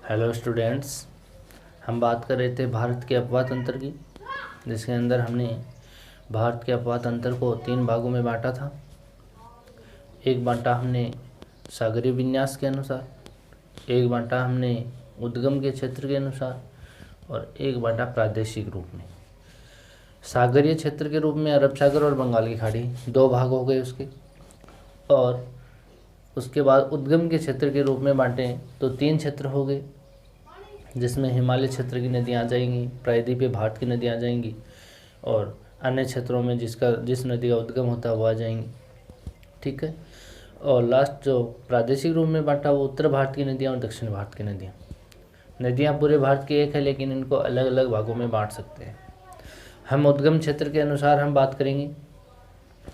Hello students, हम बात कर रहे थे भारत के अपवाद तंत्र की, जिसके अंदर हमने भारत के अपवाद तंत्र को 3 भागों में बांटा था। एक बांटा हमने सागरीय विन्यास के अनुसार, एक बांटा हमने उद्गम के क्षेत्र के अनुसार और एक बांटा प्रादेशिक रूप में। सागरीय क्षेत्र के रूप में अरब सागर और बंगाल की खाड़ी 2 भाग हो गए उसके, और उसके बाद उद्गम के क्षेत्र के रूप में बांटे तो 3 क्षेत्र हो गए, जिसमें हिमालय क्षेत्र की नदियाँ आ जाएंगी, प्रायद्वीपीय भारत की नदियाँ आ जाएंगी और अन्य क्षेत्रों में जिस नदी का उद्गम होता है वो आ जाएंगी। ठीक है। और लास्ट जो प्रादेशिक रूप में बांटा वो उत्तर भारत की नदियाँ और दक्षिण भारत की नदियाँ। नदियाँ पूरे भारत की एक है, लेकिन इनको अलग अलग भागों में बांट सकते हैं। हम उद्गम क्षेत्र के अनुसार हम बात करेंगे,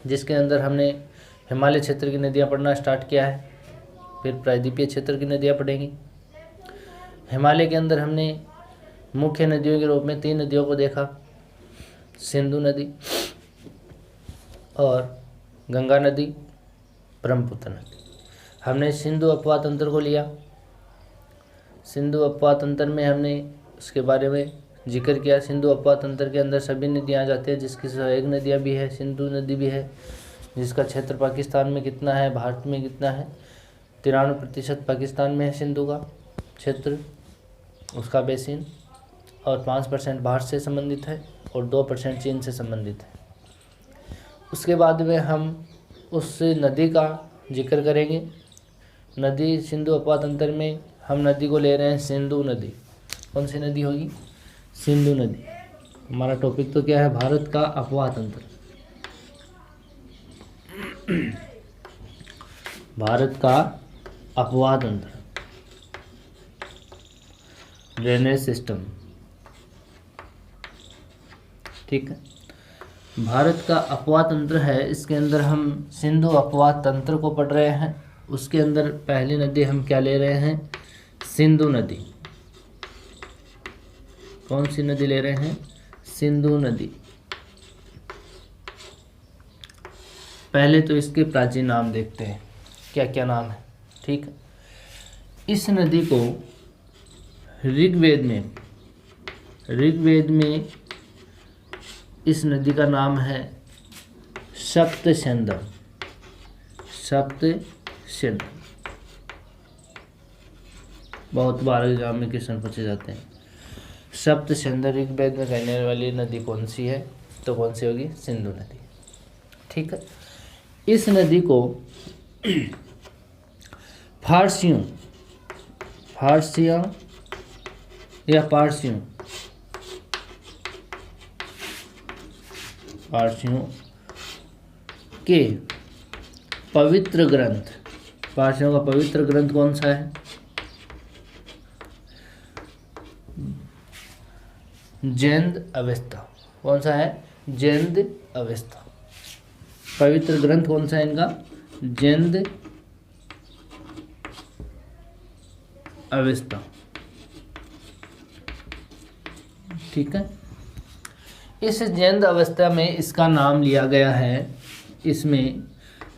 जिसके अंदर हमने हिमालय क्षेत्र की नदियाँ पढ़ना स्टार्ट किया है, फिर प्रायद्वीपीय क्षेत्र की नदियाँ पढ़ेंगी। हिमालय के अंदर हमने मुख्य नदियों के रूप में 3 नदियों को देखा, सिंधु नदी और गंगा नदी, ब्रह्मपुत्र नदी। हमने सिंधु अपवाद तंत्र को लिया। सिंधु अपवाद तंत्र में हमने उसके बारे में जिक्र किया। सिंधु अपवाद तंत्र के अंदर सभी नदियाँ आ जाती है, जिसकी सहायक नदियाँ भी है, सिंधु नदी भी है, जिसका क्षेत्र पाकिस्तान में कितना है, भारत में कितना है, 93% पाकिस्तान में है सिंधु का क्षेत्र, उसका बेसिन, और 5% भारत से संबंधित है और 2% चीन से संबंधित है। उसके बाद में हम उस नदी का जिक्र करेंगे। नदी सिंधु अपवाद तंत्र में हम नदी को ले रहे हैं सिंधु नदी। कौन सी नदी होगी? सिंधु नदी। हमारा टॉपिक तो क्या है? भारत का अपवाद तंत्र। भारत का अपवाद तंत्र, ड्रेनेज सिस्टम। ठीक है। भारत का अपवाद तंत्र है, इसके अंदर हम सिंधु अपवाद तंत्र को पढ़ रहे हैं। उसके अंदर पहली नदी हम क्या ले रहे हैं? सिंधु नदी। कौन सी नदी ले रहे हैं? सिंधु नदी। पहले तो इसके प्राचीन नाम देखते हैं, क्या क्या नाम है। ठीक है। इस नदी को ऋग्वेद में इस नदी का नाम है सप्तसिंधु। सप्तसिंधु बहुत बार एग्जाम में क्वेश्चन पूछे जाते हैं। सप्तसिंधु ऋग्वेद में कहने वाली नदी कौन सी है? तो कौन सी होगी? सिंधु नदी। ठीक है। इस नदी को फारसियों या पारसियों के पवित्र ग्रंथ, पारसियों का पवित्र ग्रंथ कौन सा है? जैन अवेस्ता। कौन सा है? जैन अवेस्ता। पवित्र ग्रंथ कौन सा है इनका? जैन अवेस्ता। ठीक है। इस जैन अवस्था में इसका नाम लिया गया है, इसमें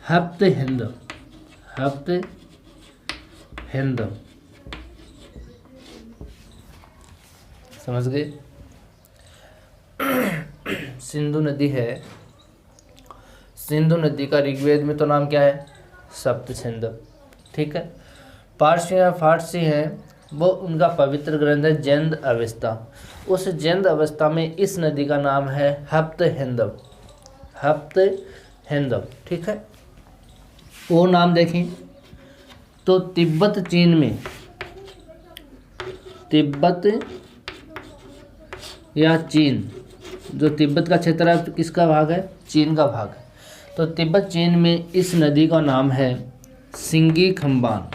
हप्त हिंद। समझ गए? सिंधु नदी है। सिंधु नदी का ऋग्वेद में तो नाम क्या है? सप्तसिंधु। ठीक है। पारसी या फारसी है, वो उनका पवित्र ग्रंथ है जैन अवेस्ता। उस जैन अवस्था में इस नदी का नाम है हप्त हिंद। ठीक है। वो नाम देखें तो तिब्बत या चीन, जो तिब्बत का क्षेत्र है किसका भाग है? चीन का भाग है। तो तिब्बत चीन में इस नदी का नाम है सिंगी खम्बान।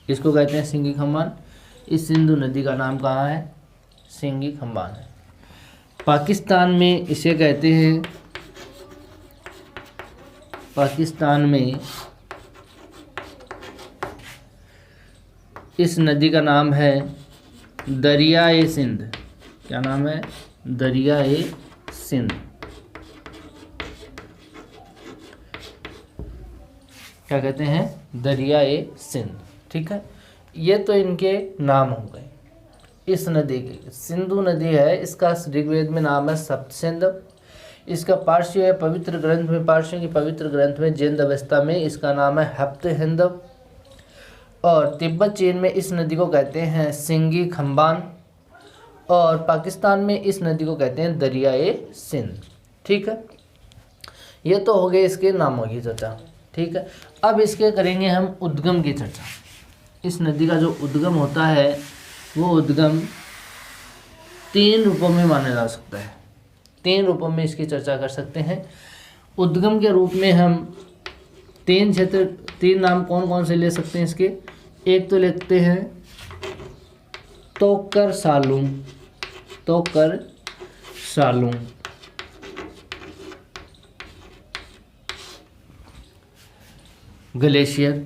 इसको कहते हैं सिंगी खम्बान। इस सिंधु नदी का नाम कहाँ है? सिंगी खम्बान है। पाकिस्तान में इसे कहते हैं, पाकिस्तान में इस नदी का नाम है दरियाए सिंध। क्या नाम है? दरियाए सिंध। क्या कहते हैं, दरियाए सिंध। ठीक है, ये तो इनके नाम हो गए। इस नदी की सिंधु नदी है, इसका ऋग्वेद में नाम है सप्तसिंधु। इसका पारसी है पवित्र ग्रंथ में, पारसियों की पवित्र ग्रंथ में जैन अवस्था में इसका नाम है हप्तहिंदु। और तिब्बत चीन में इस नदी को कहते हैं सिंगी खम्बान, और पाकिस्तान में इस नदी को कहते हैं दरियाए सिंध। ठीक है, ये तो हो गए इसके नामों की चर्चा। ठीक है, अब इसके करेंगे हम उद्गम की चर्चा। इस नदी का जो उद्गम होता है वो उद्गम 3 रूपों में माना जा सकता है। 3 रूपों में इसकी चर्चा कर सकते हैं। उद्गम के रूप में हम 3 नाम कौन कौन से ले सकते हैं इसके। एक तो लेते हैं तोकर सालुंग, तोकर सालुंग, ग्लेशियर,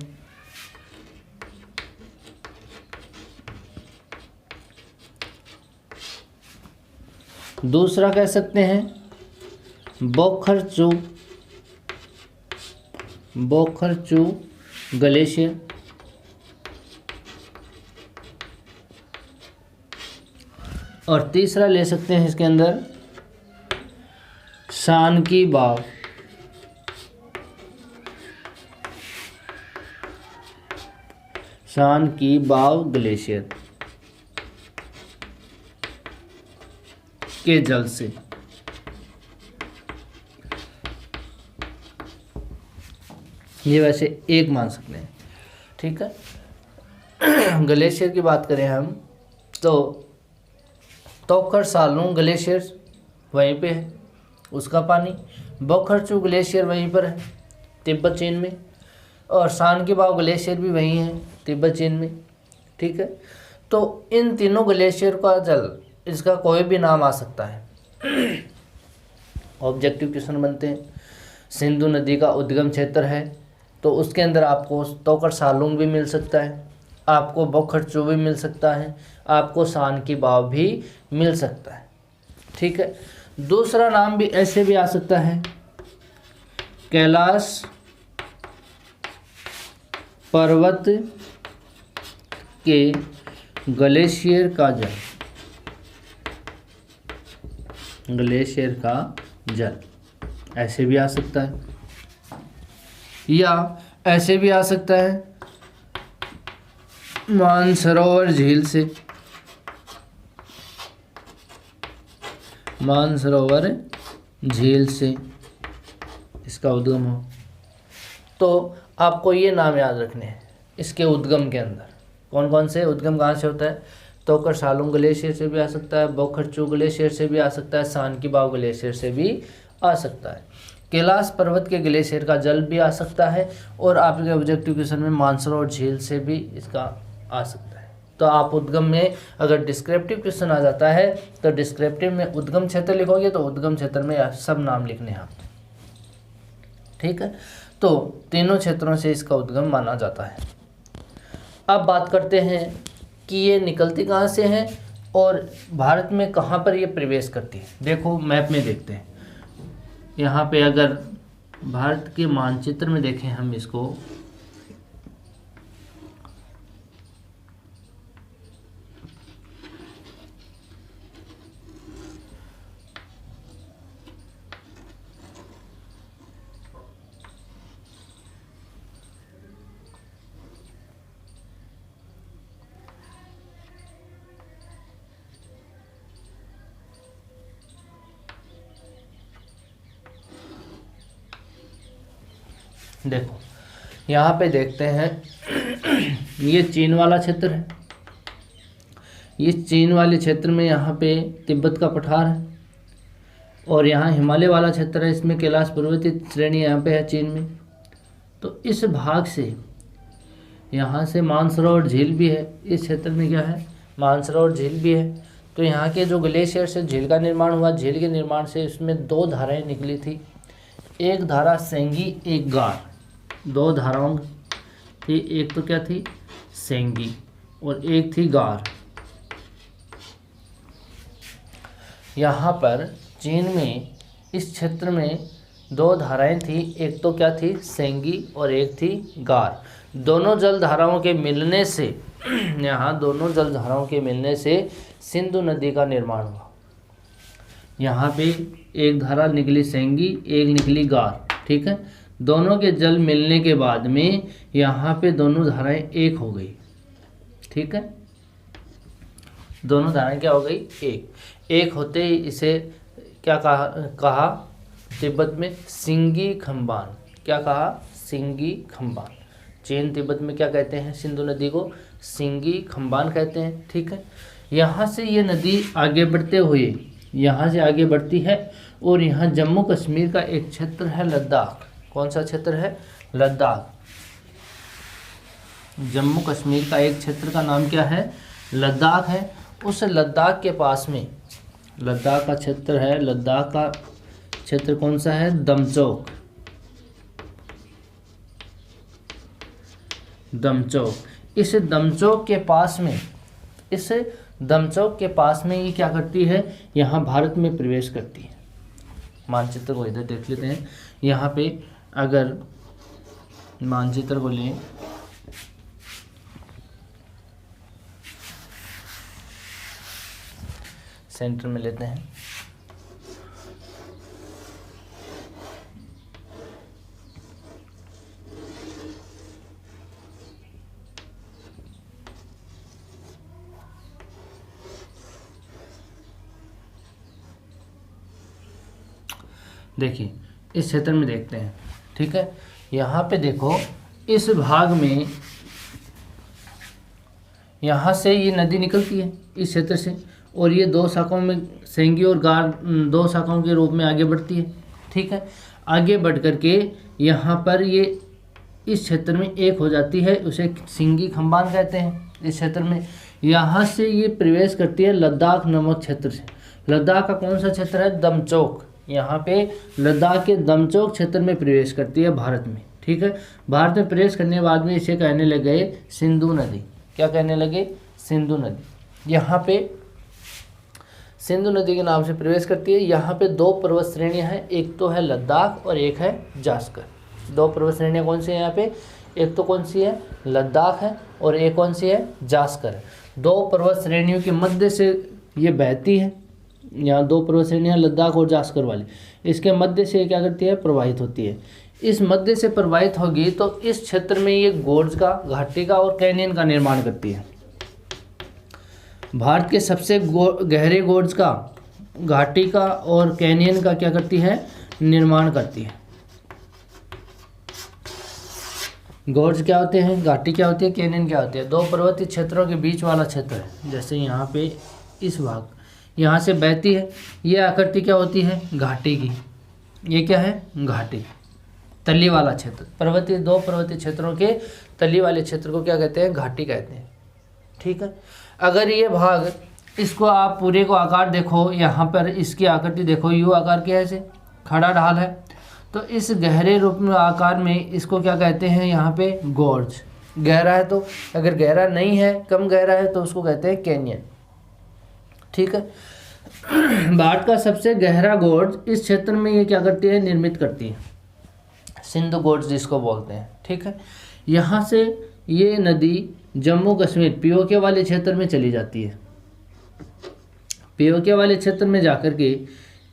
दूसरा कह सकते हैं बोखरचू, बोखरचू ग्लेशियर, और तीसरा ले सकते हैं इसके अंदर शान की बाव, शान की बाव ग्लेशियर के जल से। ये वैसे एक मान सकते हैं। ठीक है, ग्लेशियर की बात करें हम तो तोकर सालुंग ग्लेशियर वहीं पे है, उसका पानी। बोखरचू ग्लेशियर वहीं पर है तिब्बत चीन में, और शान की बाव ग्लेशियर भी वहीं है तिब्बत चीन में। ठीक है, तो इन तीनों ग्लेशियर का जल, इसका कोई भी नाम आ सकता है। ऑब्जेक्टिव क्वेश्चन बनते हैं। सिंधु नदी का उद्गम क्षेत्र है तो उसके अंदर आपको तोकर सालुंग भी मिल सकता है, आपको बोखरचू भी मिल सकता है, आपको शान की बाव भी मिल सकता है। ठीक है, दूसरा नाम भी ऐसे भी आ सकता है कैलाश पर्वत के ग्लेशियर का जल, ग्लेशियर का जल ऐसे भी आ सकता है, या ऐसे भी आ सकता है मानसरोवर झील से, मानसरोवर झील से इसका उद्गम हो। तो आपको ये नाम याद रखने हैं इसके उद्गम के अंदर। कौन कौन से उद्गम कहाँ से होता है, तोकर सालुंग ग्लेशियर से भी आ सकता है, बोखरचू ग्लेशियर से भी आ सकता है, शान की बाव ग्लेशियर से भी आ सकता है, कैलाश पर्वत के ग्लेशियर का जल भी आ सकता है, और आपके ऑब्जेक्टिव क्वेश्चन में मानसरोवर झील से भी इसका आ सकता है। तो आप उद्गम में अगर डिस्क्रिप्टिव क्वेश्चन आ जाता है तो डिस्क्रिप्टिव में उद्गम क्षेत्र लिखोगे तो उद्गम क्षेत्र में सब नाम लिखने हैं आप। ठीक है, तो तीनों क्षेत्रों से इसका उद्गम माना जाता है। अब बात करते हैं कि ये निकलती कहाँ से हैं और भारत में कहाँ पर ये प्रवेश करती है। देखो मैप में देखते हैं, यहाँ पे अगर भारत के मानचित्र में देखें हम इसको, देखो यहाँ पे देखते हैं ये चीन वाला क्षेत्र है, ये चीन वाले क्षेत्र में यहाँ पे तिब्बत का पठार है, और यहाँ हिमालय वाला क्षेत्र है, इसमें कैलाश पर्वतीय श्रेणी यहाँ पे है चीन में। तो इस भाग से यहाँ से मानसरोवर झील भी है, इस क्षेत्र में क्या है, मानसरोवर झील भी है। तो यहाँ के जो ग्लेशियर से झील का निर्माण हुआ, झील के निर्माण से इसमें 2 धाराएं निकली थी, एक धारा सेंगी, एक गार, 2 धाराओं थी, एक तो क्या थी सेंगी और एक थी गार। यहाँ पर चीन में इस क्षेत्र में दो धाराएं थी, एक तो क्या थी सेंगी और एक थी गार। दोनों जल धाराओं के मिलने से यहाँ दोनों जल धाराओं के मिलने से सिंधु नदी का निर्माण हुआ। यहाँ पे एक धारा निकली सेंगी, एक निकली गार, ठीक है। दोनों के जल मिलने के बाद में यहाँ पे दोनों धाराएं एक हो गई, ठीक है। दोनों धाराएं क्या हो गई, एक होते ही इसे क्या कहा तिब्बत में सिंगी खम्बान। क्या कहा, सिंगी खम्बान। चीन तिब्बत में क्या कहते हैं, सिंधु नदी को सिंगी खम्बान कहते हैं, ठीक है। यहाँ से ये नदी आगे बढ़ते हुए यहाँ से आगे बढ़ती है और यहाँ जम्मू कश्मीर का एक क्षेत्र है लद्दाख। कौन सा क्षेत्र है, लद्दाख। जम्मू कश्मीर का एक क्षेत्र का नाम क्या है, लद्दाख है। उस लद्दाख के पास में लद्दाख का क्षेत्र है, लद्दाख का क्षेत्र कौन सा है, दमचौक। दमचौक। इस दमचौक के पास में ये क्या करती है, यहाँ भारत में प्रवेश करती है। मानचित्र को इधर देख लेते हैं। यहाँ पे अगर मानचित्र को लें, सेंटर में लेते हैं, देखिए इस क्षेत्र में देखते हैं, ठीक है। यहाँ पे देखो इस भाग में यहाँ से ये नदी निकलती है इस क्षेत्र से, और ये दो शाखाओं में सेंगी और गार दो शाखाओं के रूप में आगे बढ़ती है, ठीक है। आगे बढ़ करके यहाँ पर ये इस क्षेत्र में एक हो जाती है, उसे सिंगी खम्बान कहते हैं। इस क्षेत्र में यहाँ से ये प्रवेश करती है लद्दाख नामक क्षेत्र से। लद्दाख का कौन सा क्षेत्र है, दमचौक। यहाँ पे लद्दाख के दमचौक क्षेत्र में प्रवेश करती है भारत में, ठीक है। भारत में प्रवेश करने के बाद में इसे कहने लगे सिंधु नदी। क्या कहने लगे, सिंधु नदी। यहाँ पे सिंधु नदी के नाम से प्रवेश करती है। यहाँ पे दो पर्वत श्रेणियाँ हैं, एक तो है लद्दाख और एक है जास्कर। दो पर्वत श्रेणियाँ कौन सी हैं यहाँ पे, एक तो कौन सी है, लद्दाख है, और एक कौन सी है, जास्कर है। दो पर्वत श्रेणियों के मध्य से ये बहती है। यहाँ दो पर्वत श्रेणियाँ लद्दाख और जास्कर वाली, इसके मध्य से क्या करती है, प्रवाहित होती है। इस मध्य से प्रवाहित होगी तो इस क्षेत्र में ये गोर्ज का, घाटी का और कैनियन का निर्माण करती है। भारत के सबसे गहरे गोर्ज का, घाटी का और कैनियन का क्या करती है, निर्माण करती है। गोर्ज क्या होते हैं, घाटी क्या होती है, कैनियन क्या होती है। दो पर्वतीय क्षेत्रों के बीच वाला क्षेत्र है। जैसे यहाँ पे इस भाग यहाँ से बहती है, ये आकृति क्या होती है, घाटी की। ये क्या है, घाटी, तली वाला क्षेत्र। दो पर्वतीय क्षेत्रों के तली वाले क्षेत्र को क्या कहते हैं, घाटी कहते हैं, ठीक है। अगर ये भाग, इसको आप पूरे को आकार देखो, यहाँ पर इसकी आकृति देखो, यू आकार की है, ऐसे खड़ा ढाल है, तो इस गहरे रूप में आकार में इसको क्या कहते हैं, यहाँ पे गोर्ज। गहरा है तो, अगर गहरा नहीं है, कम गहरा है तो उसको कहते हैं कैनियन, ठीक है। भारत का सबसे गहरा गोर्ज इस क्षेत्र में ये क्या करती है, निर्मित करती है, सिंधु गोर्ज जिसको बोलते हैं, ठीक है। यहाँ से ये नदी जम्मू कश्मीर पीओके वाले क्षेत्र में चली जाती है। पीओके वाले क्षेत्र में जाकर के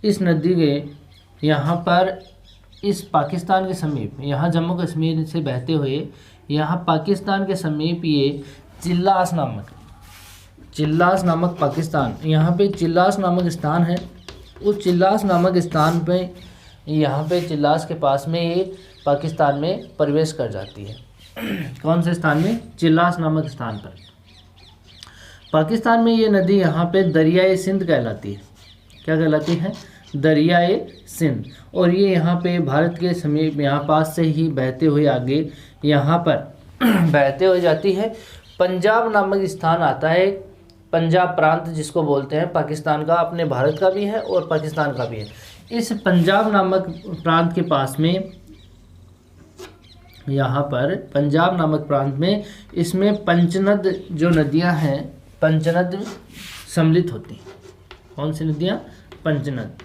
इस नदी के यहाँ पर इस पाकिस्तान के समीप, यहाँ जम्मू कश्मीर से बहते हुए यहाँ पाकिस्तान के समीप ये चिल्लास नामक पाकिस्तान, यहाँ पे चिल्लास नामक स्थान है। उस चिल्लास नामक स्थान पे, यहाँ पे चिल्लास के पास में ये पाकिस्तान में प्रवेश कर जाती है। कौन से स्थान में, चिल्लास नामक स्थान पर। पाकिस्तान में ये नदी यहाँ पे दरियाए सिंध कहलाती है। क्या कहलाती है, दरियाए सिंध। और ये यहाँ पे भारत के समीप, यहाँ पास से ही बहते हुए आगे यहाँ पर बहते हुए जाती है। पंजाब नामक स्थान आता है, पंजाब प्रांत जिसको बोलते हैं, पाकिस्तान का, अपने भारत का भी है और पाकिस्तान का भी है। इस पंजाब नामक प्रांत के पास में, यहाँ पर पंजाब नामक प्रांत में, इसमें पंचनद जो नदियाँ हैं, पंचनद सम्मिलित होती हैं। कौन सी नदियाँ, पंचनद।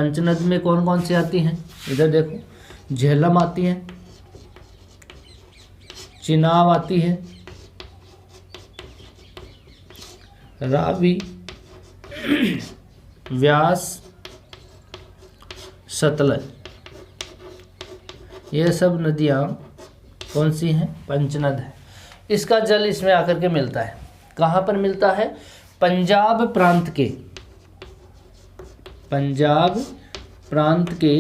पंचनद में कौन कौन सी आती हैं, इधर देखो, झेलम आती है, चिनाब आती है, रावी, व्यास, सतलज, ये सब नदियाँ कौन सी हैं, पंचनद है। इसका जल इसमें आकर के मिलता है, कहाँ पर मिलता है, पंजाब प्रांत के, पंजाब प्रांत के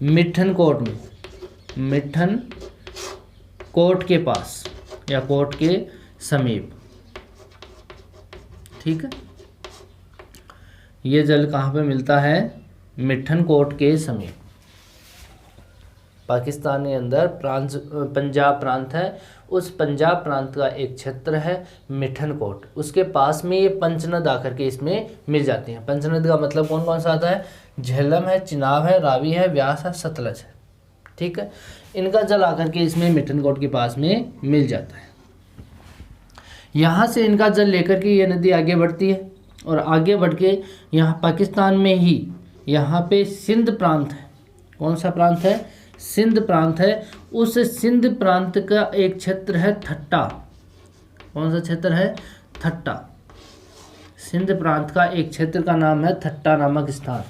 मिठन कोट में, मिठन कोट के पास या कोट के समीप, ठीक है। ये जल कहाँ पे मिलता है, मिठन कोट के समीप। पाकिस्तान के अंदर पंजाब प्रांत है, उस पंजाब प्रांत का एक क्षेत्र है मिठन कोट, उसके पास में ये पंचनद आकर के इसमें मिल जाती हैं। पंचनद का मतलब कौन कौन सा आता है, झेलम है, चिनाब है, रावी है, व्यास है, सतलज है, ठीक है। इनका जल आकर के इसमें मिठन कोट के पास में मिल जाता है। यहाँ से इनका जल लेकर के ये नदी आगे बढ़ती है और आगे बढ़ के यहाँ पाकिस्तान में ही यहाँ पे सिंध प्रांत है, कौन सा प्रांत है, सिंध प्रांत है। उस सिंध प्रांत का एक क्षेत्र है ठट्टा, कौन सा क्षेत्र है, ठट्टा। सिंध प्रांत का एक क्षेत्र का नाम है ठट्टा नामक स्थान।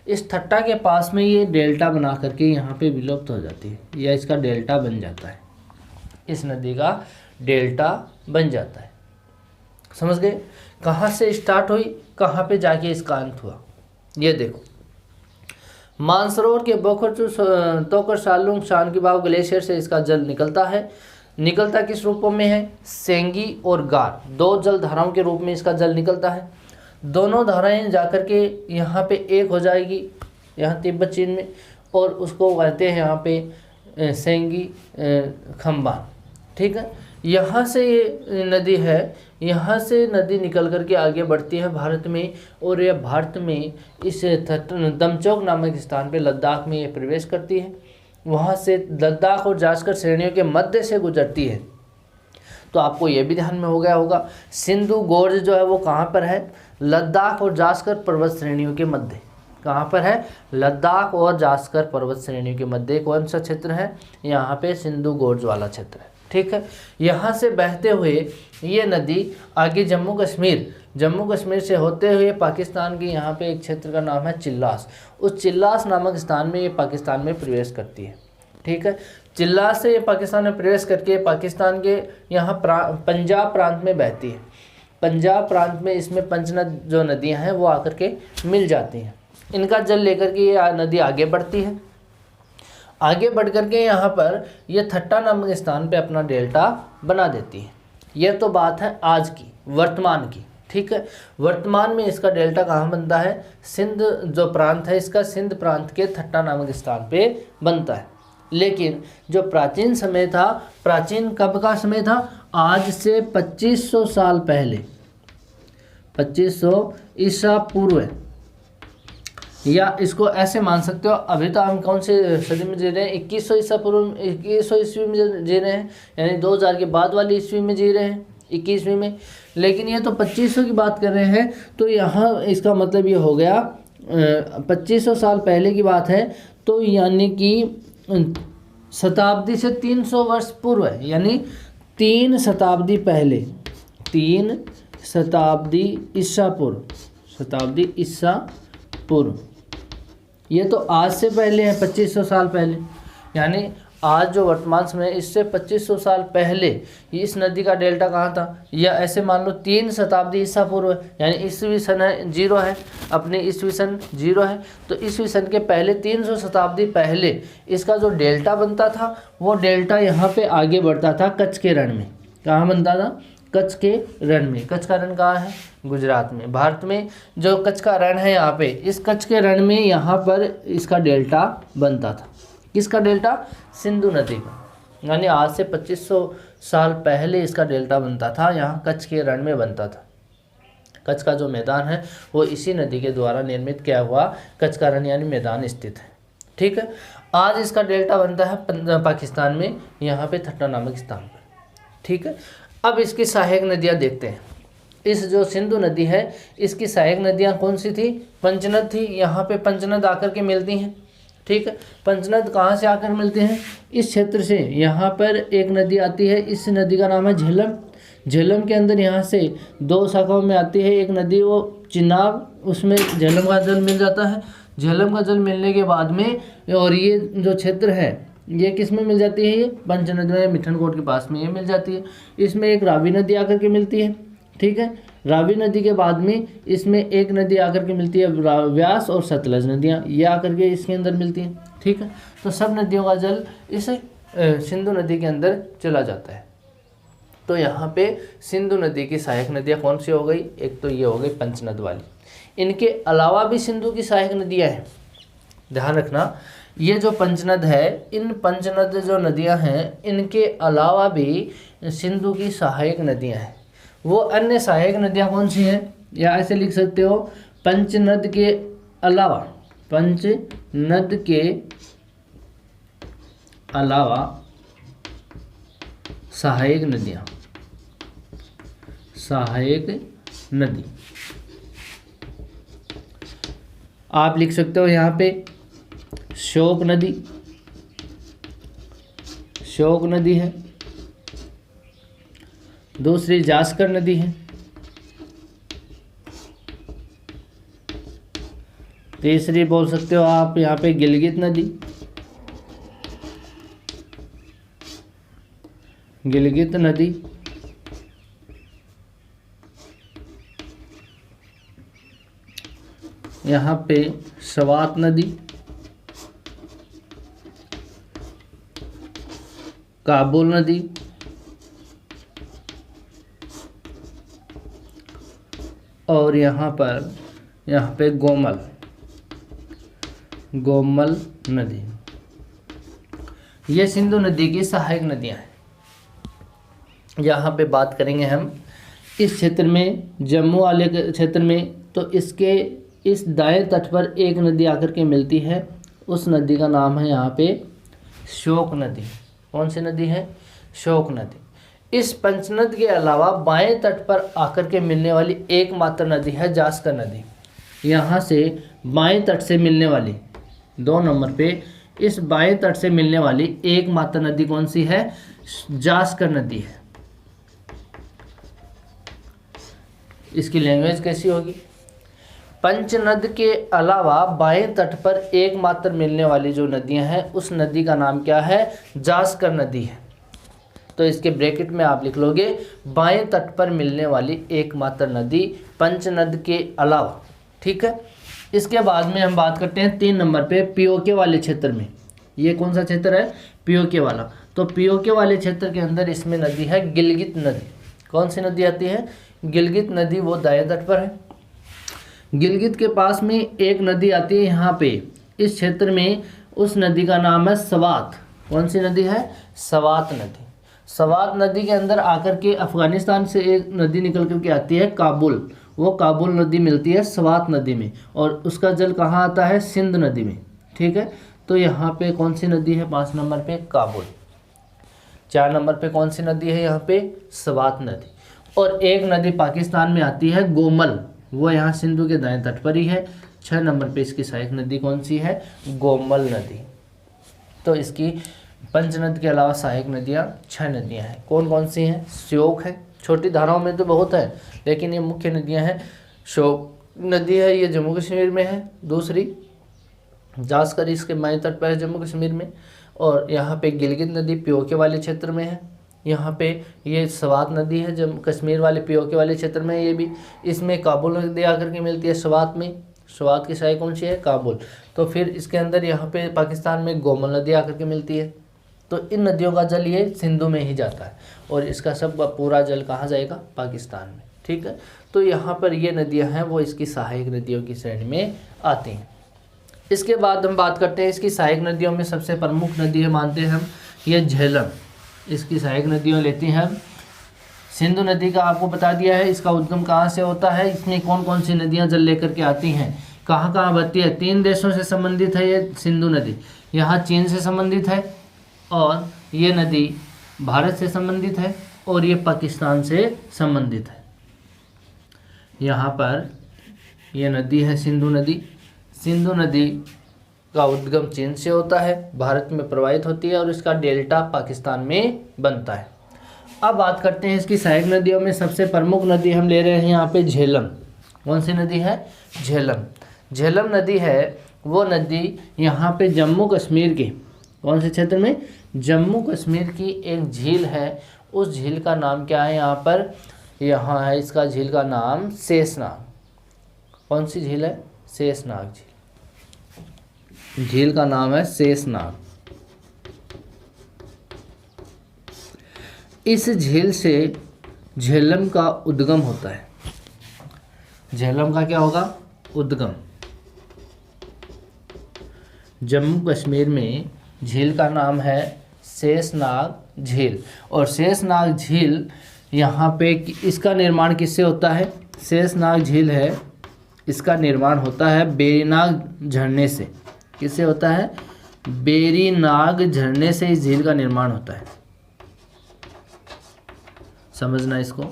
इस ठट्टा के पास में ये डेल्टा बना करके यहाँ पे विलुप्त हो जाती है, या इसका डेल्टा बन जाता है, इस नदी का डेल्टा बन जाता है। समझ गए, कहाँ से स्टार्ट हुई, कहाँ पे जाके इसका अंत हुआ। ये देखो, मानसरोवर के तोकर सालुंग शानकीबाग ग्लेशियर से इसका जल निकलता है। निकलता किस रूपों में है, सेंगी और गार, दो जल धाराओं के रूप में इसका जल निकलता है। दोनों धाराएं जाकर के यहाँ पे एक हो जाएगी, यहाँ तिब्बत चीन में, और उसको कहते हैं यहाँ पे सेंगी खम्बान, ठीक है। यहाँ से ये नदी है, यहाँ से नदी निकल कर के आगे बढ़ती है भारत में, और यह भारत में इस दमचौक नामक स्थान पे लद्दाख में ये प्रवेश करती है। वहाँ से लद्दाख और जास्कर श्रेणियों के मध्य से गुजरती है। तो आपको ये भी ध्यान में हो गया होगा, सिंधु गोर्ज जो है वो कहाँ पर है, लद्दाख और जास्कर पर्वत श्रेणियों के मध्य। कहाँ पर है, लद्दाख और जास्कर पर्वत श्रेणियों के मध्य कौन सा क्षेत्र है, यहाँ पे सिंधु गोर्ज वाला क्षेत्र है, ठीक है। यहाँ से बहते हुए ये नदी आगे जम्मू कश्मीर से होते हुए पाकिस्तान के यहाँ पे एक क्षेत्र का नाम है चिल्लास, उस चिल्लास नामक स्थान में ये पाकिस्तान में प्रवेश करती है, ठीक है। चिल्लास से ये पाकिस्तान में प्रवेश करके पाकिस्तान के यहाँ पंजाब प्रांत में बहती है। पंजाब प्रांत में इसमें पंचनद जो नदियाँ हैं वो आकर के मिल जाती हैं। इनका जल लेकर के ये नदी आगे बढ़ती है। आगे बढ़ करके यहाँ पर ये ठट्टा नामक स्थान पे अपना डेल्टा बना देती है। ये तो बात है आज की, वर्तमान की, ठीक है। वर्तमान में इसका डेल्टा कहाँ बनता है, सिंध जो प्रांत है इसका, सिंध प्रांत के ठट्टा नामक स्थान पे बनता है। लेकिन जो प्राचीन समय था, प्राचीन कब का समय था, आज से 2500 साल पहले, 2500 ईसा पूर्व, या इसको ऐसे मान सकते हो, अभी तो हम कौन से सदी में जी रहे हैं, 2100 ईसा पूर्व, 2100 ईस्वी में जी रहे हैं, यानी 2000 के बाद वाली ईस्वी में जी रहे हैं, 21वीं में। लेकिन ये तो 2500 की बात कर रहे हैं, तो यहाँ इसका मतलब ये हो गया 2500 साल पहले की बात है, तो यानी कि शताब्दी से 300 वर्ष पूर्व है, यानी 3 शताब्दी पहले, 3 शताब्दी ईसा पूर्व, शताब्दी ईसा पूर्व। ये तो आज से पहले है, 2500 साल पहले, यानी आज जो वर्तमान समय है इससे 2500 साल पहले इस नदी का डेल्टा कहाँ था, या ऐसे मान लो 3 शताब्दी ईसा पूर्व है, यानी ईस्वी सन है 0 है, अपने ईस्वी सन 0 है, तो ईस्वी सन के पहले 300 शताब्दी पहले इसका जो डेल्टा बनता था वो डेल्टा यहाँ पे आगे बढ़ता था कच्छ के रण में। कहाँ बनता था, कच्छ के रण में। कच्छ का रण कहाँ है, गुजरात में। भारत में जो कच्छ का रण है यहाँ पे, इस कच्छ के रण में यहाँ पर इसका डेल्टा बनता था। किसका डेल्टा, सिंधु नदी का, यानी आज से 2500 साल पहले इसका डेल्टा बनता था, यहाँ कच्छ के रण में बनता था। कच्छ का जो मैदान है वो इसी नदी के द्वारा निर्मित किया हुआ कच्छ का रण यानी मैदान स्थित है, ठीक है। आज इसका डेल्टा बनता है पाकिस्तान में, यहाँ पे ठट्टा नामक स्थान पर, ठीक है। अब इसकी सहायक नदियाँ देखते हैं। इस जो सिंधु नदी है इसकी सहायक नदियाँ कौन सी थी? पंचनद थी। यहाँ पे पंचनद आकर के मिलती हैं, ठीक है। पंचनद कहाँ से आकर मिलते हैं? इस क्षेत्र से। यहाँ पर एक नदी आती है, इस नदी का नाम है झेलम। झेलम के अंदर यहाँ से 2 शाखाओं में आती है एक नदी, वो चिनाब, उसमें झेलम का जल मिल जाता है। झेलम का जल मिलने के बाद में और ये जो क्षेत्र है ये किस में मिल जाती है? ये पंचनद में, मिठनकोट के पास में ये मिल जाती है। इसमें एक रावी नदी आकर के मिलती है, ठीक है। रावी नदी के बाद में इसमें एक नदी आकर के मिलती है व्यास और सतलज नदियाँ, ये आकर के इसके अंदर मिलती हैं, ठीक है। तो सब नदियों का जल इस सिंधु नदी के अंदर चला जाता है। तो यहाँ पे सिंधु नदी की सहायक नदियाँ कौन सी हो गई? एक तो ये हो गई पंचनद वाली। इनके अलावा भी सिंधु की सहायक नदियाँ हैं, ध्यान रखना। ये जो पंचनद है, इन पंचनद जो नदियाँ हैं इनके अलावा भी सिंधु की सहायक नदियाँ हैं। वो अन्य सहायक नदियाँ कौन सी हैं? या ऐसे लिख सकते हो, पंचनद के अलावा, पंचनद के अलावा सहायक नदियाँ, सहायक नदी आप लिख सकते हो यहाँ पे श्योक नदी, श्योक नदी है। दूसरी जास्कर नदी है। तीसरी बोल सकते हो आप यहाँ पे गिलगित नदी, गिलगित नदी। यहाँ पे सवात नदी, काबुल नदी, और यहाँ पे गोमल, गोमल नदी। ये सिंधु नदी की सहायक नदियाँ हैं। यहाँ पे बात करेंगे हम इस क्षेत्र में, जम्मू वाले क्षेत्र में, तो इसके इस दाएं तट पर एक नदी आकर के मिलती है, उस नदी का नाम है यहाँ पे श्योक नदी। कौन सी नदी है? श्योक नदी। इस पंचनद के अलावा बाएं तट पर आकर के मिलने वाली एकमात्र नदी है जास्कर नदी। यहाँ से बाएं तट से मिलने वाली 2 नंबर पे इस बाएं तट से मिलने वाली एकमात्र नदी कौन सी है? जास्कर नदी है। इसकी लैंग्वेज कैसी होगी? पंचनद के अलावा बाएं तट पर एकमात्र मिलने वाली जो नदियां हैं उस नदी का नाम क्या है? जास्कर नदी है। तो इसके ब्रैकेट में आप लिख लोगे बाएं तट पर मिलने वाली एकमात्र नदी पंचनद के अलावा, ठीक है। इसके बाद में हम बात करते हैं 3 नंबर पे पीओके वाले क्षेत्र में। ये कौन सा क्षेत्र है? पीओके वाला। तो पीओके वाले क्षेत्र के अंदर इसमें नदी है गिलगित नदी। कौन सी नदी आती है? गिलगित नदी, वो दाएं तट पर है। गिलगित के पास में एक नदी आती है यहाँ पे इस क्षेत्र में, उस नदी का नाम है सवात। कौन सी नदी है? सवात नदी। सवात नदी के अंदर आकर के अफगानिस्तान से एक नदी निकल कर के आती है काबुल, वो काबुल नदी मिलती है सवात नदी में, और उसका जल कहाँ आता है? सिंध नदी में, ठीक है। तो यहाँ पे कौन सी नदी है? 5 नंबर पे काबुल। 4 नंबर पे कौन सी नदी है? यहाँ पे सवात नदी। और एक नदी पाकिस्तान में आती है गोमल, वो यहाँ सिंधु के दाएं तट पर ही है। 6 नंबर पे इसकी सहायक नदी कौन सी है? गोमल नदी। तो इसकी पंचनद के अलावा सहायक नदियाँ 6 नदियाँ हैं। कौन कौन सी हैं? श्योक है, छोटी धाराओं में तो बहुत है लेकिन ये मुख्य नदियाँ हैं। श्योक नदी है, ये जम्मू कश्मीर में है। दूसरी जास्कर इसके बाएं तट पर है जम्मू कश्मीर में। और यहाँ पे गिलगित नदी पीओके वाले क्षेत्र में है। यहाँ पे ये सवात नदी है जम्मू कश्मीर वाले पीओके वाले क्षेत्र में है। ये भी इसमें काबुल नदी आकर के मिलती है सवात में। सवात की सहायक कौन सी है? काबुल। तो फिर इसके अंदर यहाँ पे पाकिस्तान में गोमल नदी आकर के मिलती है। तो इन नदियों का जल ये सिंधु में ही जाता है और इसका सब पूरा जल कहाँ जाएगा? पाकिस्तान में, ठीक है। तो यहाँ पर ये नदियाँ हैं वो इसकी सहायक नदियों की श्रेणी में आती हैं। इसके बाद हम बात करते हैं इसकी सहायक नदियों में सबसे प्रमुख नदी है मानते हैं हम ये झेलम। इसकी सहायक नदियों लेते हैं हम। सिंधु नदी का आपको बता दिया है, इसका उद्गम कहाँ से होता है, इसमें कौन कौन सी नदियाँ जल लेकर के आती हैं, कहाँ कहाँ बहती है। 3 देशों से संबंधित है ये सिंधु नदी। यहाँ चीन से संबंधित है और ये नदी भारत से संबंधित है और ये पाकिस्तान से संबंधित है। यहाँ पर ये नदी है सिंधु नदी। सिंधु नदी का उद्गम चीन से होता है, भारत में प्रवाहित होती है और इसका डेल्टा पाकिस्तान में बनता है। अब बात करते हैं इसकी सहायक नदियों में। सबसे प्रमुख नदी हम ले रहे हैं यहाँ पे झेलम। कौन सी नदी है? झेलम। झेलम नदी है वो नदी यहाँ पे जम्मू कश्मीर के कौन से क्षेत्र में? जम्मू कश्मीर की एक झील है। उस झील का नाम क्या है? यहाँ पर यहाँ है इसका झील का नाम शेषनाग। कौन सी झील है? शेषनाग झील। झील का नाम है शेषनाग। इस झील से झेलम का उद्गम होता है। झेलम का क्या होगा? उद्गम। जम्मू कश्मीर में झील का नाम है शेषनाग झील। और शेषनाग झील यहाँ पे इसका निर्माण किससे होता है? शेषनाग झील है, इसका निर्माण होता है बेरीनाग झरने से। किससे होता है? बेरीनाग झरने से इस झील का निर्माण होता है। समझना इसको।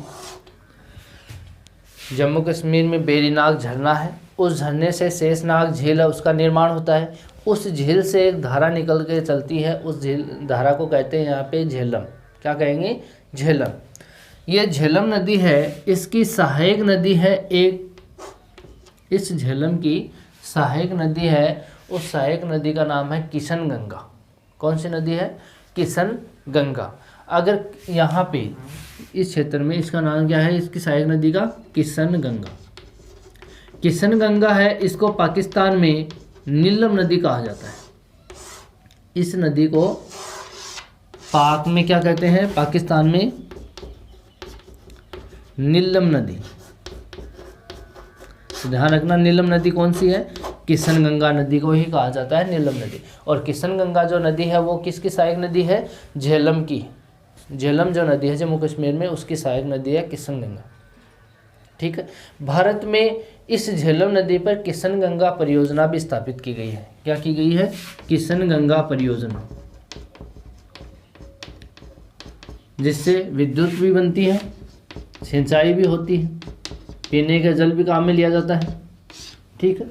जम्मू कश्मीर में बेरीनाग झरना है, उस झरने से शेषनाग झील है उसका निर्माण होता है। उस झील से एक धारा निकल के चलती है, उस झील धारा को कहते हैं यहाँ पे झेलम। क्या कहेंगे? झेलम। ये झेलम नदी है, इसकी सहायक नदी है एक, इस झेलम की सहायक नदी है, उस सहायक नदी का नाम है किशन गंगा। कौन सी नदी है? किशन गंगा। अगर यहाँ पे इस क्षेत्र में इसका नाम क्या है? इसकी सहायक नदी का किशन गंगा। किशन गंगा है, इसको पाकिस्तान में नीलम नदी कहा जाता है। इस नदी को पाक में क्या कहते हैं? पाकिस्तान में नीलम नदी। तो ध्यान रखना, नीलम नदी कौन सी है? किशन गंगा नदी को ही कहा जाता है नीलम नदी। और किशन गंगा जो नदी है वो किसकी सहायक नदी है? झेलम की। झेलम जो नदी है जम्मू कश्मीर में, उसकी सहायक नदी है किशन गंगा। ठीक है। भारत में इस झेलम नदी पर किशन गंगा परियोजना भी स्थापित की गई है। क्या की गई है? किशन गंगा परियोजना, जिससे विद्युत भी बनती है, सिंचाई भी होती है, पीने का जल भी काम में लिया जाता है। ठीक है।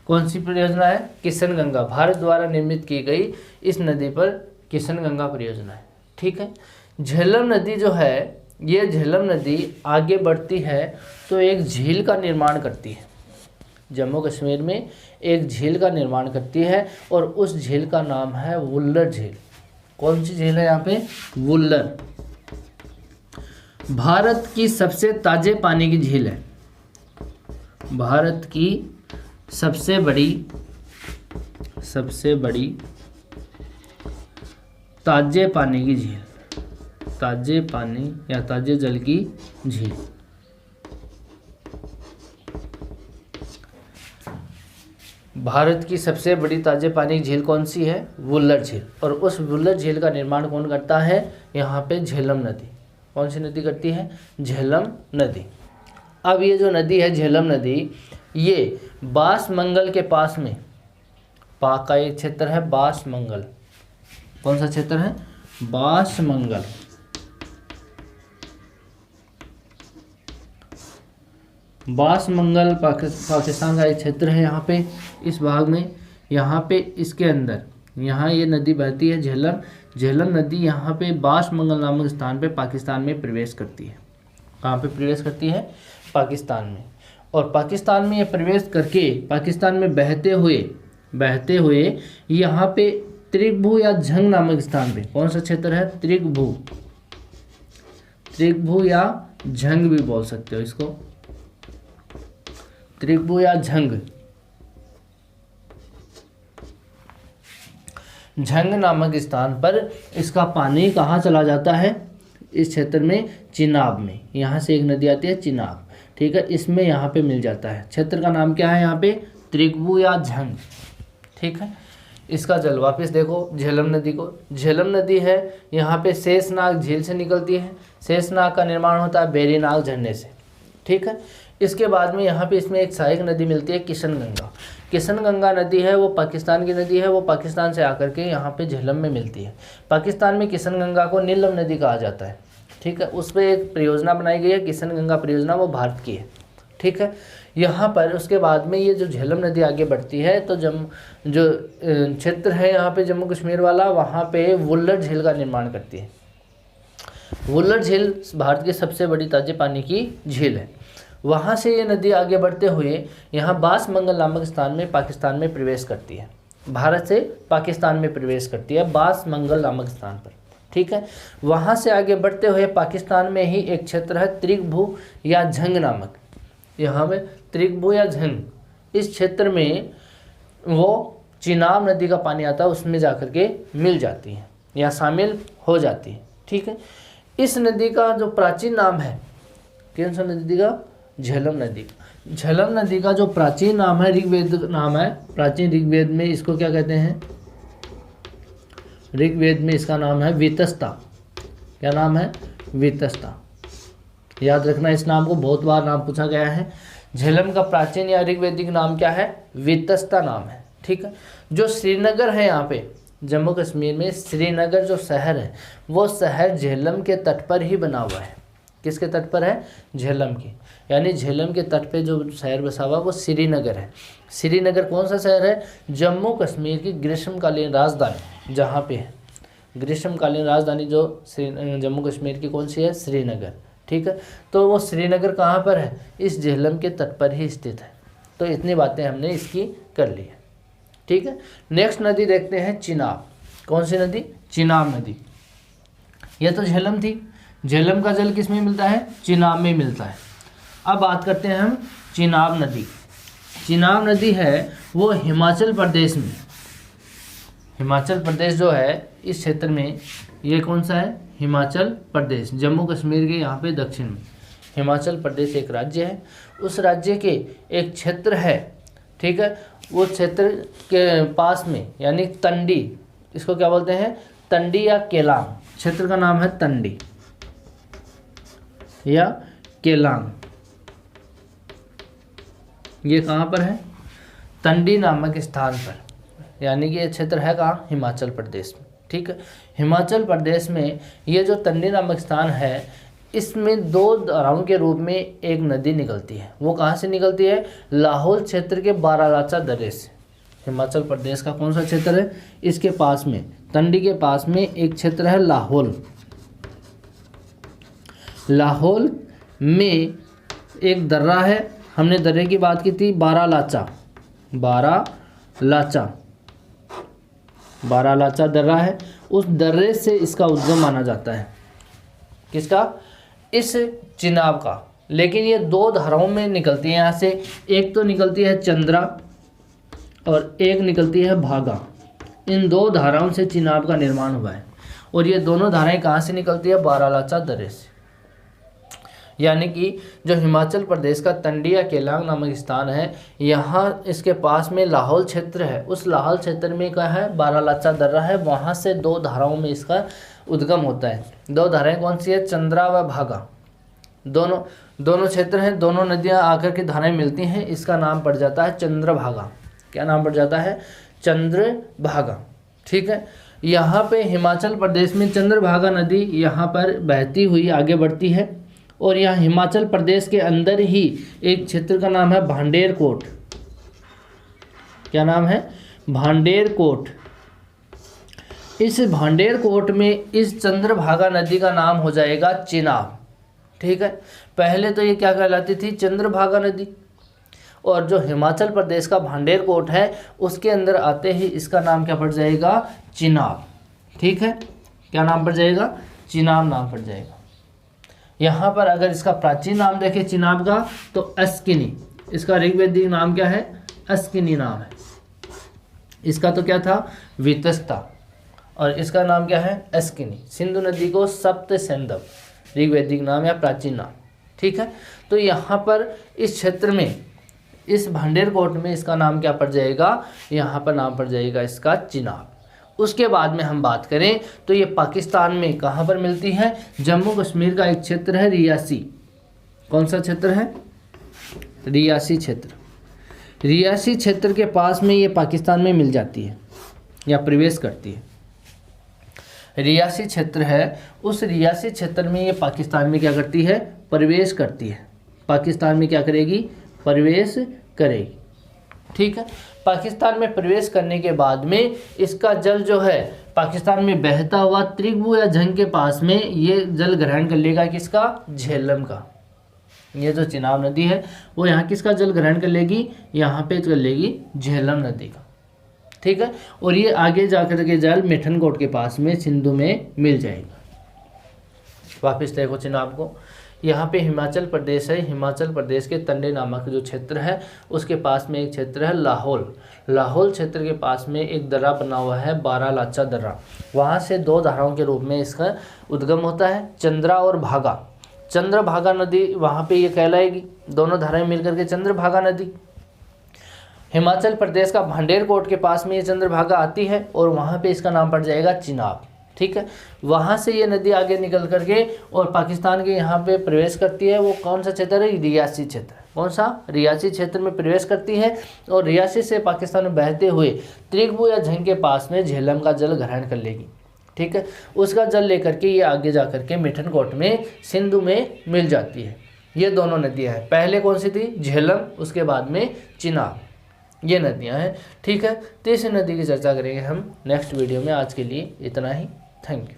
कौन सी परियोजना है? किशन गंगा। भारत द्वारा निर्मित की गई इस नदी पर किशन गंगा परियोजना है। ठीक है। झेलम नदी जो है, ये झेलम नदी आगे बढ़ती है तो एक झील का निर्माण करती है। जम्मू कश्मीर में एक झील का निर्माण करती है और उस झील का नाम है वुल्लर झील। कौन सी झील है यहाँ पे? वुल्लर। भारत की सबसे ताजे पानी की झील है। भारत की सबसे बड़ी ताजे पानी की झील, ताजे पानी या ताजे जल की झील। भारत की सबसे बड़ी ताजे पानी की झील कौन सी है? वुल्लर झील। और उस वुल्लर झील का निर्माण कौन करता है? यहाँ पे झेलम नदी। कौन सी नदी करती है? झेलम नदी। अब ये जो नदी है झेलम नदी, ये बासमंगल के पास में, पाक का एक क्षेत्र है बासमंगल। कौन सा क्षेत्र है? बासमंगल। बासमंगल पाकिस्तान का एक क्षेत्र है। यहाँ पे इस भाग में, यहाँ पे इसके अंदर, यहाँ ये नदी बहती है झेलम। झेलम नदी यहाँ पे बासमंगल नामक स्थान पे पाकिस्तान में प्रवेश करती है। कहाँ पे प्रवेश करती है? पाकिस्तान में। और पाकिस्तान में ये प्रवेश करके पाकिस्तान में बहते हुए यहाँ पे त्रिगभू या झंग नामक स्थान पे, कौन सा क्षेत्र है? त्रिगभू या झंग भी बोल सकते हो इसको, त्रिगभू या झंग नामक स्थान पर इसका पानी कहाँ चला जाता है? इस क्षेत्र में चिनाब में। यहाँ से एक नदी आती है चिनाब। ठीक है। इसमें यहाँ पे मिल जाता है। क्षेत्र का नाम क्या है यहाँ पे? त्रिगभू या झंग। ठीक है। इसका जल वापस देखो झेलम नदी को। झेलम नदी है यहाँ पे शेषनाग झील से निकलती है। शेषनाग का निर्माण होता है बेरीनाग झरने से। ठीक है। इसके बाद में यहाँ पे इसमें एक सहायक नदी मिलती है किशन गंगा। किशन गंगा नदी है वो पाकिस्तान की नदी है, वो पाकिस्तान से आकर के यहाँ पे झेलम में मिलती है। पाकिस्तान में किशन गंगा को नीलम नदी कहा जाता है। ठीक है। उस पर एक परियोजना बनाई गई है किशन गंगा परियोजना, वो भारत की है। ठीक है। यहाँ पर उसके बाद में ये जो झेलम नदी आगे बढ़ती है तो जो क्षेत्र है यहाँ पे जम्मू कश्मीर वाला, वहाँ पे वुल्लर झील का निर्माण करती है। वुल्लर झील भारत की सबसे बड़ी ताजे पानी की झील है। वहाँ से ये नदी आगे बढ़ते हुए यहाँ बास मंगल नामक स्थान में पाकिस्तान में प्रवेश करती है। भारत से पाकिस्तान में प्रवेश करती है बास मंगल नामक स्थान पर, ठीक है। वहाँ से आगे बढ़ते हुए पाकिस्तान में ही एक क्षेत्र है त्रिकभू या झंग नामक, यहाँ में त्रिकभू या झंग, इस क्षेत्र में वो चिनाब नदी का पानी आता है, उसमें जाकर के मिल जाती है या शामिल हो जाती है, ठीक है। इस नदी का जो प्राचीन नाम है, कौन सा नदी का? झेलम नदी। झेलम नदी का जो प्राचीन नाम है, ऋग्वेद नाम है, प्राचीन ऋग्वेद में इसको क्या कहते हैं? ऋग्वेद में इसका नाम है वितस्ता। क्या नाम है? वितस्ता। याद रखना इस नाम को, बहुत बार नाम पूछा गया है। झेलम का प्राचीन या ऋग्वेदिक नाम क्या है? वितस्ता नाम है, ठीक है। जो श्रीनगर है यहाँ पे जम्मू कश्मीर में, श्रीनगर जो शहर है वो शहर झेलम के तट पर ही बना हुआ है। किसके तट पर है? झेलम की, यानी झेलम के तट पे जो शहर बसा हुआ वो श्रीनगर है। श्रीनगर कौन सा शहर है? जम्मू कश्मीर की ग्रीष्मकालीन राजधानी जहाँ पे है, ग्रीष्मकालीन राजधानी जो जम्मू कश्मीर की कौन सी है? श्रीनगर, ठीक है। तो वो श्रीनगर कहाँ पर है? इस झेलम के तट पर ही स्थित है। तो इतनी बातें हमने इसकी कर ली है, ठीक है। नेक्स्ट नदी देखते हैं चिनाब। कौन सी नदी? चिनाब नदी। ये तो झेलम थी, झेलम का जल किस में मिलता है? चिनाब में मिलता है। अब बात करते हैं हम चिनाब नदी। चिनाब नदी है वो हिमाचल प्रदेश में, हिमाचल प्रदेश जो है इस क्षेत्र में, ये कौन सा है? हिमाचल प्रदेश, जम्मू कश्मीर के यहाँ पे दक्षिण में। हिमाचल प्रदेश एक राज्य है, उस राज्य के एक क्षेत्र है, ठीक है। वो क्षेत्र के पास में यानी तंडी, इसको क्या बोलते हैं? तंडी या केलांग। क्षेत्र का नाम है तंडी या केलांग। ये कहाँ पर है? तंडी नामक स्थान पर, यानी कि ये क्षेत्र है कहाँ? हिमाचल प्रदेश में, ठीक है। हिमाचल प्रदेश में ये जो तंडी नामक स्थान है, इसमें दो धाराओं के रूप में एक नदी निकलती है। वो कहाँ से निकलती है? लाहौल क्षेत्र के बारालाचा दर्रे से। हिमाचल प्रदेश का कौन सा क्षेत्र है? इसके पास में, तंडी के पास में एक क्षेत्र है लाहौल। लाहौल में एक दर्रा है, हमने दर्रे की बात की थी, बारालाचा, बारालाचा दर्रा है। उस दर्रे से इसका उद्गम माना जाता है। किसका? इस चिनाब का। लेकिन ये दो धाराओं में निकलती है यहाँ से, एक तो निकलती है चंद्रा और एक निकलती है भागा। इन दो धाराओं से चिनाब का निर्माण हुआ है और ये दोनों धाराएं कहाँ से निकलती है? बारालाचा दर्रे से। यानी कि जो हिमाचल प्रदेश का तंडी या केलांग नामक स्थान है, यहाँ इसके पास में लाहौल क्षेत्र है, उस लाहौल क्षेत्र में क्या है? बारालाचा दर्रा है, वहाँ से दो धाराओं में इसका उद्गम होता है। दो धाराएं कौन सी है? चंद्रा व भागा। दोनों क्षेत्र हैं, दोनों नदियाँ आकर के धाराएं मिलती हैं, इसका नाम पड़ जाता है चंद्रभागा। क्या नाम पड़ जाता है? चंद्रभागा, ठीक है। यहाँ पे हिमाचल प्रदेश में चंद्रभागा नदी यहाँ पर बहती हुई आगे बढ़ती है और यहाँ हिमाचल प्रदेश के अंदर ही एक क्षेत्र का नाम है भांडेर कोट। क्या नाम है? भांडेर कोट। इस भांडेर कोट में इस चंद्रभागा नदी का नाम हो जाएगा चिनाब, ठीक है। पहले तो ये क्या कहलाती थी? चंद्रभागा नदी। और जो हिमाचल प्रदेश का भांडेर कोट है उसके अंदर आते ही इसका नाम क्या पड़ जाएगा? चिनाब, ठीक है। क्या नाम पड़ जाएगा? चिनाब नाम पड़ जाएगा। यहाँ पर अगर इसका प्राचीन नाम देखें चिनाब का तो अस्किनी, इसका ऋग्वेदिक नाम क्या है? अस्किनी नाम है। इसका तो क्या था? वितस्ता, और इसका नाम क्या है? अस्किनी। सिंधु नदी को सप्त सेंधव, ऋग्वेदिक नाम या प्राचीन नाम, ठीक है। तो यहाँ पर इस क्षेत्र में, इस भांडेर कोट में इसका नाम क्या पड़ जाएगा? यहाँ पर नाम पड़ जाएगा इसका चिनाब। उसके बाद में हम बात करें तो ये पाकिस्तान में कहाँ पर मिलती है? जम्मू कश्मीर का एक क्षेत्र है रियासी। कौन सा क्षेत्र है? रियासी क्षेत्र। रियासी क्षेत्र के पास में ये पाकिस्तान में मिल जाती है या प्रवेश करती है। रियासी क्षेत्र है, उस रियासी क्षेत्र में ये पाकिस्तान में क्या करती है? प्रवेश करती है, पाकिस्तान में क्या करेगी, प्रवेश करेगी। ठीक है, पाकिस्तान में प्रवेश करने के बाद में इसका जल जो है पाकिस्तान में बहता हुआ त्रिगबु या झंग के पास में ये जल ग्रहण कर लेगा, किसका, झेलम का। ये जो चिनाब नदी है वो यहाँ किसका जल ग्रहण कर लेगी, यहाँ पे कर लेगी झेलम नदी का। ठीक है, और ये आगे जाकर के जल मिठनकोट के पास में सिंधु में मिल जाएगा। वापस देखो चिनाब को, यहाँ पे हिमाचल प्रदेश है, हिमाचल प्रदेश के तंडे नामक जो क्षेत्र है उसके पास में एक क्षेत्र है लाहौल। लाहौल क्षेत्र के पास में एक दर्रा बना हुआ है, बारालाचा दर्रा। वहाँ से दो धाराओं के रूप में इसका उद्गम होता है, चंद्रा और भागा। चंद्रभागा नदी वहाँ पे ये कहलाएगी, दोनों धाराएं मिलकर के चंद्रभागा नदी। हिमाचल प्रदेश का भांडेरकोट के पास में ये चंद्रभागा आती है और वहाँ पे इसका नाम पड़ जाएगा चिनाब। ठीक है, वहाँ से ये नदी आगे निकल करके और पाकिस्तान के यहाँ पे प्रवेश करती है। वो कौन सा क्षेत्र है, रियासी क्षेत्र। कौन सा, रियासी क्षेत्र में प्रवेश करती है और रियासी से पाकिस्तान में बहते हुए त्रिगबु या झंग के पास में झेलम का जल ग्रहण कर लेगी। ठीक है, उसका जल लेकर के ये आगे जा करके मिठनकोट में सिंधु में मिल जाती है। ये दोनों नदियाँ हैं, पहले कौन सी थी, झेलम, उसके बाद में चिनाब, ये नदियाँ हैं। ठीक है, तीसरी नदी की चर्चा करेंगे हम नेक्स्ट वीडियो में। आज के लिए इतना ही, थैंक यू।